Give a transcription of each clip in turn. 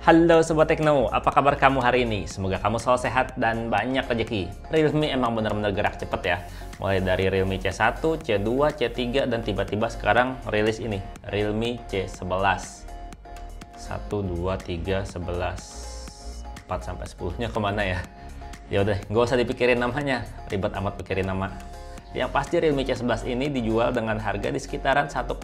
Halo Sobat Tekno, apa kabar kamu hari ini? Semoga kamu selalu sehat dan banyak rezeki. Realme emang benar-benar gerak cepet ya. Mulai dari Realme C1, C2, C3, dan tiba-tiba sekarang rilis ini, Realme C11. 1, 2, 3, 11, 4 sampai 10-nya kemana ya? Ya udah, nggak usah dipikirin namanya, ribet amat pikirin nama. Yang pasti Realme C11 ini dijual dengan harga di sekitaran 1,5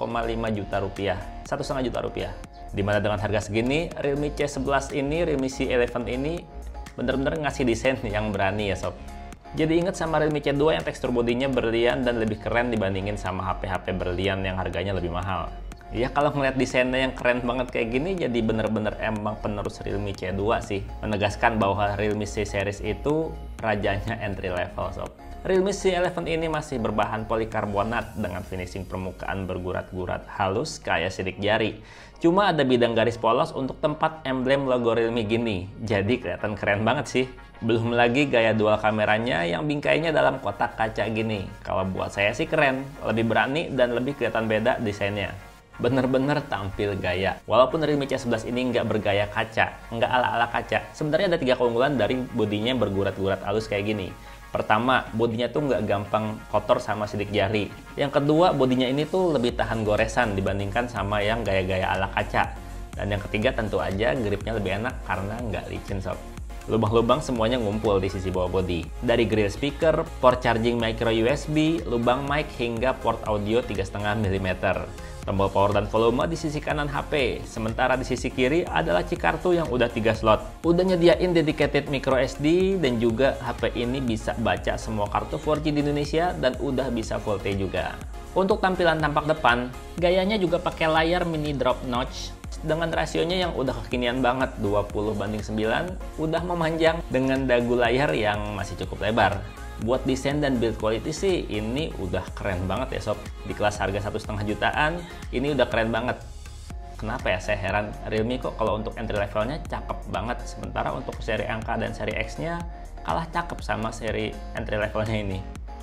juta rupiah, 1,5 juta rupiah. Dimana dengan harga segini, Realme C11 ini, Realme C11 ini bener-bener ngasih desain yang berani ya sob. Jadi inget sama Realme C2 yang tekstur bodinya berlian dan lebih keren dibandingin sama HP-HP berlian yang harganya lebih mahal. Ya kalau ngeliat desainnya yang keren banget kayak gini, jadi bener-bener emang penerus Realme C2 sih. Menegaskan bahwa Realme C series itu rajanya entry level sob. Realme C11 ini masih berbahan polikarbonat dengan finishing permukaan bergurat-gurat halus kayak sidik jari. Cuma ada bidang garis polos untuk tempat emblem logo Realme gini. Jadi kelihatan keren banget sih. Belum lagi gaya dual kameranya yang bingkainya dalam kotak kaca gini. Kalau buat saya sih keren, lebih berani dan lebih kelihatan beda desainnya. Bener-bener tampil gaya. Walaupun Realme C11 ini nggak bergaya kaca, nggak ala-ala kaca, sebenarnya ada 3 keunggulan dari bodinya yang bergurat-gurat halus kayak gini. Pertama, bodinya tuh nggak gampang kotor sama sidik jari. Yang kedua, bodinya ini tuh lebih tahan goresan dibandingkan sama yang gaya-gaya ala kaca. Dan yang ketiga tentu aja gripnya lebih enak karena nggak licin sob. Lubang-lubang semuanya ngumpul di sisi bawah bodi. Dari grill speaker, port charging micro USB, lubang mic hingga port audio 3,5 mm. Tombol power dan volume di sisi kanan HP, sementara di sisi kiri adalah chip kartu yang udah 3 slot. Udah nyediain dedicated micro SD dan juga HP ini bisa baca semua kartu 4G di Indonesia dan udah bisa Full T juga. Untuk tampilan tampak depan, gayanya juga pakai layar mini drop notch dengan rasionya yang udah kekinian banget 20:9, udah memanjang dengan dagu layar yang masih cukup lebar. Buat desain dan build quality sih ini udah keren banget ya sob. Di kelas harga 1,5 jutaan ini udah keren banget. Kenapa ya saya heran, Realme kok kalau untuk entry levelnya cakep banget, sementara untuk seri angka dan seri X nya kalah cakep sama seri entry levelnya ini.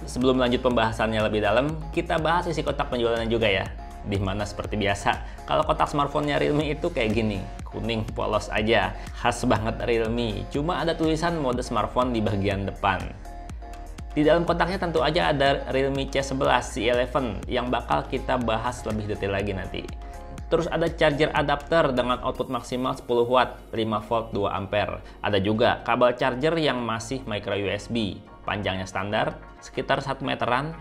Sebelum lanjut pembahasannya lebih dalam, kita bahas isi kotak penjualannya juga ya. Dimana seperti biasa, kalau kotak smartphone-nya Realme itu kayak gini, kuning polos aja, khas banget Realme. Cuma ada tulisan mode smartphone di bagian depan. Di dalam kotaknya tentu aja ada Realme C11 C11 yang bakal kita bahas lebih detail lagi nanti. Terus ada charger adapter dengan output maksimal 10 watt, 5 volt 2 ampere. Ada juga kabel charger yang masih micro USB, panjangnya standar, sekitar 1 meteran.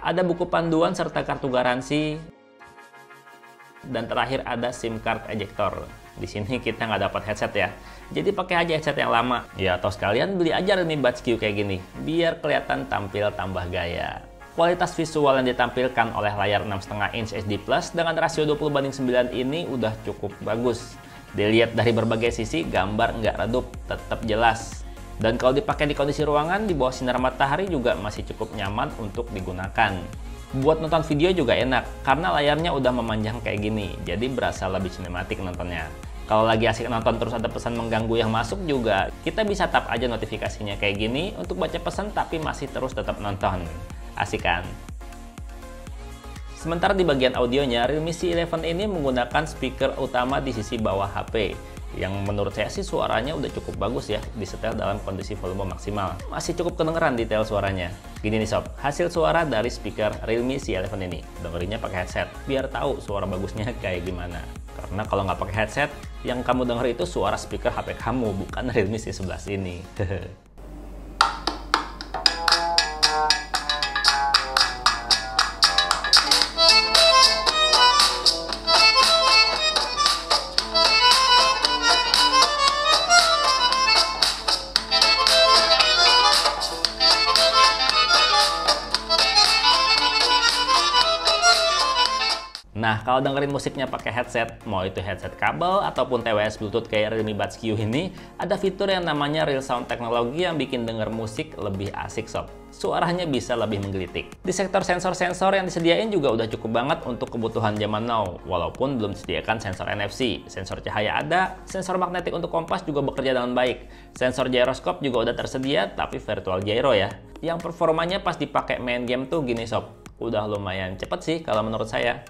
Ada buku panduan serta kartu garansi. Dan terakhir ada SIM card ejector. Di sini kita nggak dapat headset ya. Jadi pakai aja headset yang lama. Ya atau sekalian beli aja Realme Buds Q kayak gini, biar kelihatan tampil tambah gaya. Kualitas visual yang ditampilkan oleh layar 6,5 inch HD Plus dengan rasio 20:9 ini udah cukup bagus. Dilihat dari berbagai sisi, gambar nggak redup, tetap jelas. Dan kalau dipakai di kondisi ruangan di bawah sinar matahari juga masih cukup nyaman untuk digunakan. Buat nonton video juga enak, karena layarnya udah memanjang kayak gini, jadi berasa lebih sinematik nontonnya. Kalau lagi asik nonton terus ada pesan mengganggu yang masuk juga, kita bisa tap aja notifikasinya kayak gini untuk baca pesan tapi masih terus tetap nonton. Asik kan? Sementara di bagian audionya, Realme C11 ini menggunakan speaker utama di sisi bawah HP. Yang menurut saya sih suaranya udah cukup bagus ya, disetel dalam kondisi volume maksimal. Masih cukup kedengeran detail suaranya. Gini nih sob, hasil suara dari speaker Realme C11 ini. Dengerinnya pakai headset, biar tahu suara bagusnya kayak gimana. Karena kalau nggak pakai headset, yang kamu denger itu suara speaker HP kamu, bukan Realme C11 ini. Nah, kalau dengerin musiknya pakai headset, mau itu headset kabel ataupun TWS Bluetooth kayak Realme Buds Q ini, ada fitur yang namanya Real Sound Technology yang bikin denger musik lebih asik sob. Suaranya bisa lebih menggelitik. Di sektor sensor-sensor yang disediain juga udah cukup banget untuk kebutuhan zaman now, walaupun belum disediakan sensor NFC. Sensor cahaya ada, sensor magnetik untuk kompas juga bekerja dengan baik. Sensor gyroscope juga udah tersedia, tapi virtual gyro ya. Yang performanya pas dipakai main game tuh gini sob, udah lumayan cepet sih kalau menurut saya.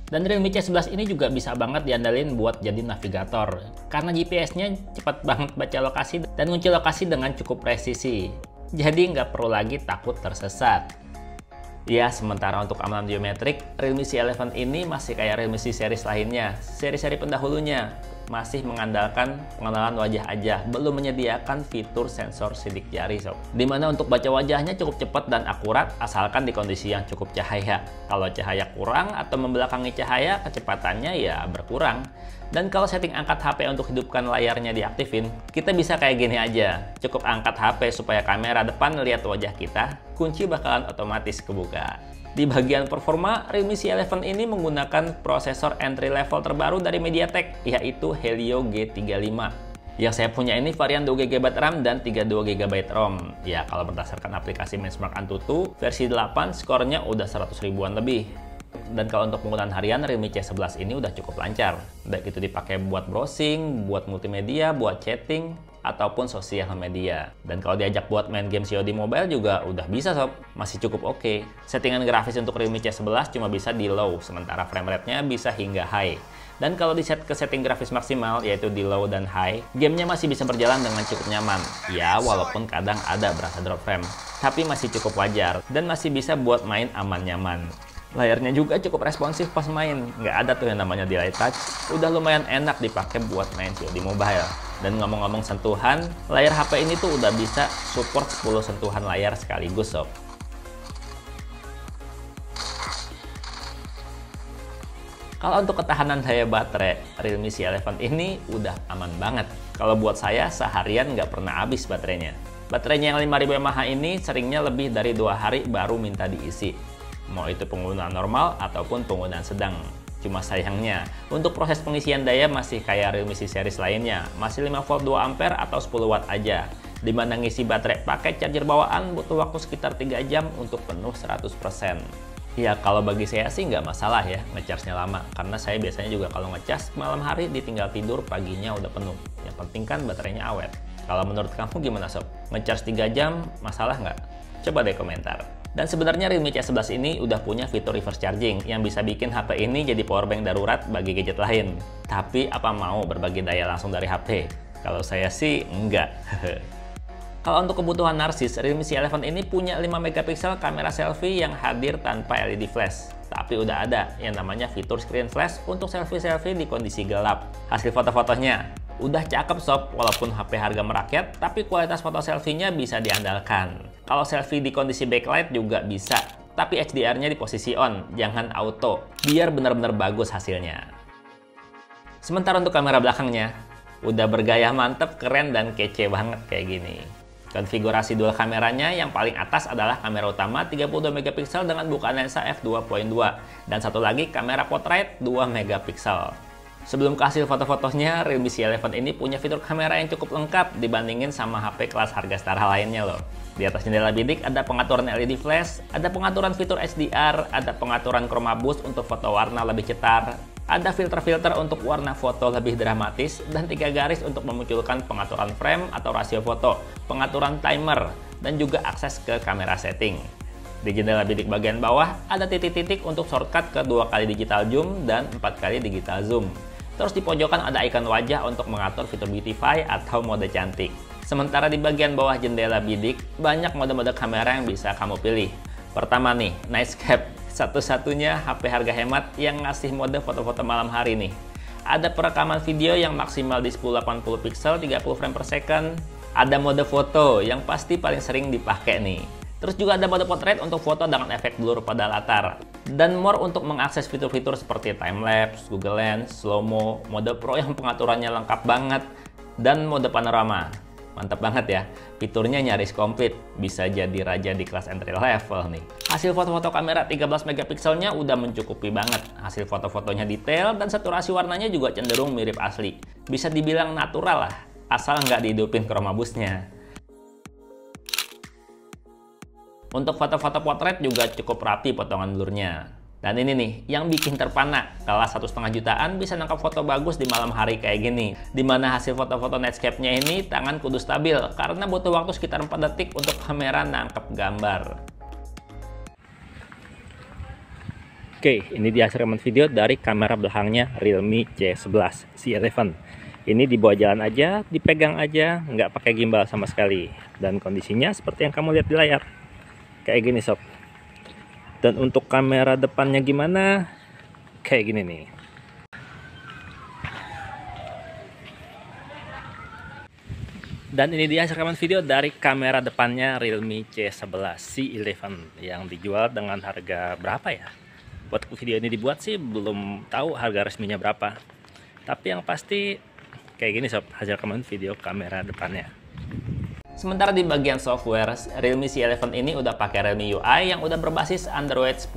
Dan Realme C11 ini juga bisa banget diandalin buat jadi navigator, karena GPS-nya cepat banget baca lokasi dan ngunci lokasi dengan cukup presisi. Jadi nggak perlu lagi takut tersesat. Ya, sementara untuk keamanan biometrik, Realme C11 ini masih kayak Realme C series lainnya, seri-seri pendahulunya. Masih mengandalkan pengenalan wajah aja, belum menyediakan fitur sensor sidik jari sob. Dimana untuk baca wajahnya cukup cepat dan akurat asalkan di kondisi yang cukup cahaya. Kalau cahaya kurang atau membelakangi cahaya, kecepatannya ya berkurang. Dan kalau setting angkat HP untuk hidupkan layarnya diaktifin, kita bisa kayak gini aja. Cukup angkat HP supaya kamera depan lihat wajah kita, kunci bakalan otomatis kebuka. Di bagian performa, Realme C11 ini menggunakan prosesor entry level terbaru dari MediaTek, yaitu Helio G35. Yang saya punya ini varian 2GB RAM dan 32GB ROM. Ya, kalau berdasarkan aplikasi Benchmark Antutu, versi 8 skornya udah 100 ribuan lebih. Dan kalau untuk penggunaan harian, Realme C11 ini udah cukup lancar. Baik itu dipakai buat browsing, buat multimedia, buat chatting, ataupun sosial media. Dan kalau diajak buat main game COD mobile juga udah bisa sob, masih cukup oke. Settingan grafis untuk Realme C11 cuma bisa di low, sementara frame rate-nya bisa hingga high. Dan kalau di set ke setting grafis maksimal, yaitu di low dan high, gamenya masih bisa berjalan dengan cukup nyaman. Ya, walaupun kadang ada berasa drop frame, tapi masih cukup wajar, dan masih bisa buat main aman nyaman. Layarnya juga cukup responsif pas main, nggak ada tuh yang namanya delay touch, udah lumayan enak dipakai buat main COD mobile. Dan ngomong-ngomong sentuhan, layar HP ini tuh udah bisa support 10 sentuhan layar sekaligus sob. Kalau untuk ketahanan daya baterai, Realme C11 ini udah aman banget. Kalau buat saya, seharian nggak pernah habis baterainya. Baterainya yang 5000 mAh ini seringnya lebih dari 2 hari baru minta diisi. Mau itu penggunaan normal ataupun penggunaan sedang. Cuma sayangnya, untuk proses pengisian daya masih kayak Realme C series lainnya, masih 5V 2A atau 10W aja. Dimana ngisi baterai pakai charger bawaan butuh waktu sekitar 3 jam untuk penuh 100%. Ya kalau bagi saya sih nggak masalah ya ngecasnya lama, karena saya biasanya juga kalau ngecas malam hari ditinggal tidur, paginya udah penuh. Yang penting kan baterainya awet. Kalau menurut kamu gimana sob? Ngecas 3 jam masalah nggak? Coba deh komentar. Dan sebenarnya Realme C11 ini udah punya fitur reverse charging yang bisa bikin HP ini jadi powerbank darurat bagi gadget lain. Tapi apa mau berbagi daya langsung dari HP? Kalau saya sih enggak. Kalau untuk kebutuhan narsis, Realme C11 ini punya 5MP kamera selfie yang hadir tanpa LED flash. Tapi udah ada yang namanya fitur screen flash untuk selfie-selfie di kondisi gelap. Hasil foto-fotonya udah cakep sob, walaupun HP harga merakyat, tapi kualitas foto selfie-nya bisa diandalkan. Kalau selfie di kondisi backlight juga bisa, tapi HDR-nya di posisi on, jangan auto, biar benar-benar bagus hasilnya. Sementara untuk kamera belakangnya, udah bergaya mantep, keren, dan kece banget kayak gini. Konfigurasi dual kameranya yang paling atas adalah kamera utama 32MP dengan bukaan lensa f2.2, dan satu lagi kamera portrait 2MP. Sebelum ke hasil foto-fotonya, Realme C11 ini punya fitur kamera yang cukup lengkap dibandingin sama HP kelas harga setara lainnya loh. Di atas jendela bidik ada pengaturan LED flash, ada pengaturan fitur HDR, ada pengaturan chroma boost untuk foto warna lebih cetar, ada filter-filter untuk warna foto lebih dramatis, dan 3 garis untuk memunculkan pengaturan frame atau rasio foto, pengaturan timer, dan juga akses ke kamera setting. Di jendela bidik bagian bawah ada titik-titik untuk shortcut ke 2 kali digital zoom dan 4 kali digital zoom. Terus di pojokan ada ikon wajah untuk mengatur fitur beautify atau mode cantik. Sementara di bagian bawah jendela bidik, banyak mode-mode kamera yang bisa kamu pilih. Pertama nih, Nightscape. Satu-satunya HP harga hemat yang ngasih mode foto-foto malam hari nih. Ada perekaman video yang maksimal di 1080 pixel 30 frame per second. Ada mode foto yang pasti paling sering dipakai nih. Terus juga ada mode portrait untuk foto dengan efek blur pada latar. Dan more untuk mengakses fitur-fitur seperti timelapse, Google Lens, slow-mo, mode pro yang pengaturannya lengkap banget, dan mode panorama. Mantap banget ya, fiturnya nyaris komplit, bisa jadi raja di kelas entry level nih. Hasil foto-foto kamera 13MP-nya udah mencukupi banget. Hasil foto-fotonya detail dan saturasi warnanya juga cenderung mirip asli. Bisa dibilang natural lah, asal nggak dihidupin chroma boost-nya. Untuk foto-foto potret juga cukup rapi potongan blurnya. Dan ini nih, yang bikin terpana, kelas 1,5 jutaan bisa nangkap foto bagus di malam hari kayak gini. Dimana hasil foto-foto Netscape-nya ini tangan kudu stabil, karena butuh waktu sekitar 4 detik untuk kamera nangkep gambar. Oke, ini dia hasil rekaman video dari kamera belakangnya Realme C11 C11. Ini dibawa jalan aja, dipegang aja, nggak pakai gimbal sama sekali. Dan kondisinya seperti yang kamu lihat di layar. Kayak gini sob. Dan untuk kamera depannya gimana? Kayak gini nih. Dan ini dia hasil rekaman video dari kamera depannya Realme C11 C11 yang dijual dengan harga berapa ya? Buat video ini dibuat sih belum tahu harga resminya berapa. Tapi yang pasti kayak gini sob hasil rekaman video kamera depannya. Sementara di bagian software, Realme C11 ini udah pakai Realme UI yang udah berbasis Android 10.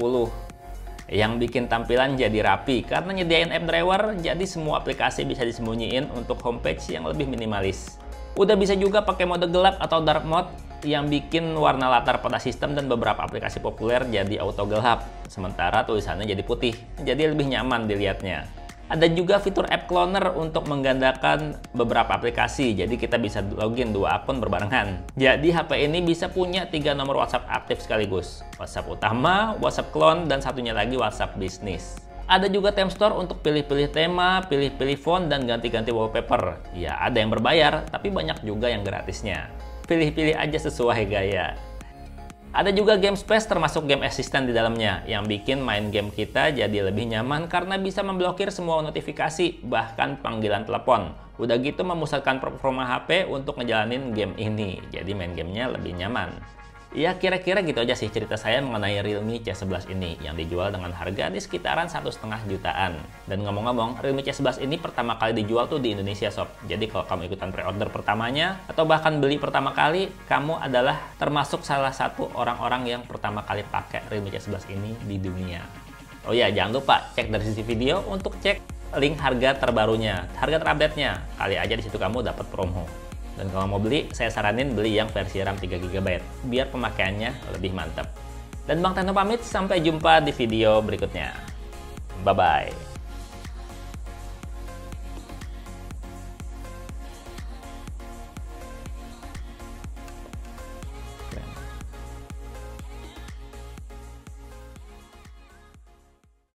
Yang bikin tampilan jadi rapi karena nyediain app driver, jadi semua aplikasi bisa disembunyiin untuk homepage yang lebih minimalis. Udah bisa juga pakai mode gelap atau dark mode yang bikin warna latar pada sistem dan beberapa aplikasi populer jadi auto gelap, sementara tulisannya jadi putih, jadi lebih nyaman dilihatnya. Ada juga fitur app cloner untuk menggandakan beberapa aplikasi, jadi kita bisa login 2 akun berbarengan. Jadi HP ini bisa punya 3 nomor WhatsApp aktif sekaligus, WhatsApp utama, WhatsApp clone, dan satunya lagi WhatsApp bisnis. Ada juga theme store untuk pilih-pilih tema, pilih-pilih font, dan ganti-ganti wallpaper. Ya, ada yang berbayar, tapi banyak juga yang gratisnya. Pilih-pilih aja sesuai gaya. Ada juga game space termasuk game assistant di dalamnya, yang bikin main game kita jadi lebih nyaman karena bisa memblokir semua notifikasi, bahkan panggilan telepon. Udah gitu memusatkan performa HP untuk ngejalanin game ini, jadi main gamenya lebih nyaman. Ya kira-kira gitu aja sih cerita saya mengenai Realme C11 ini yang dijual dengan harga di sekitaran 1,5 jutaan. Dan ngomong-ngomong, Realme C11 ini pertama kali dijual tuh di Indonesia sob. Jadi kalau kamu ikutan pre-order pertamanya atau bahkan beli pertama kali, kamu adalah termasuk salah satu orang-orang yang pertama kali pakai Realme C11 ini di dunia. Oh ya, jangan lupa cek dari sisi video untuk cek link harga terbarunya, harga terupdate-nya. Kali aja di situ kamu dapat promo. Dan kalau mau beli, saya saranin beli yang versi RAM 3 GB, biar pemakaiannya lebih mantap. Dan Bang Teno pamit, sampai jumpa di video berikutnya. Bye-bye.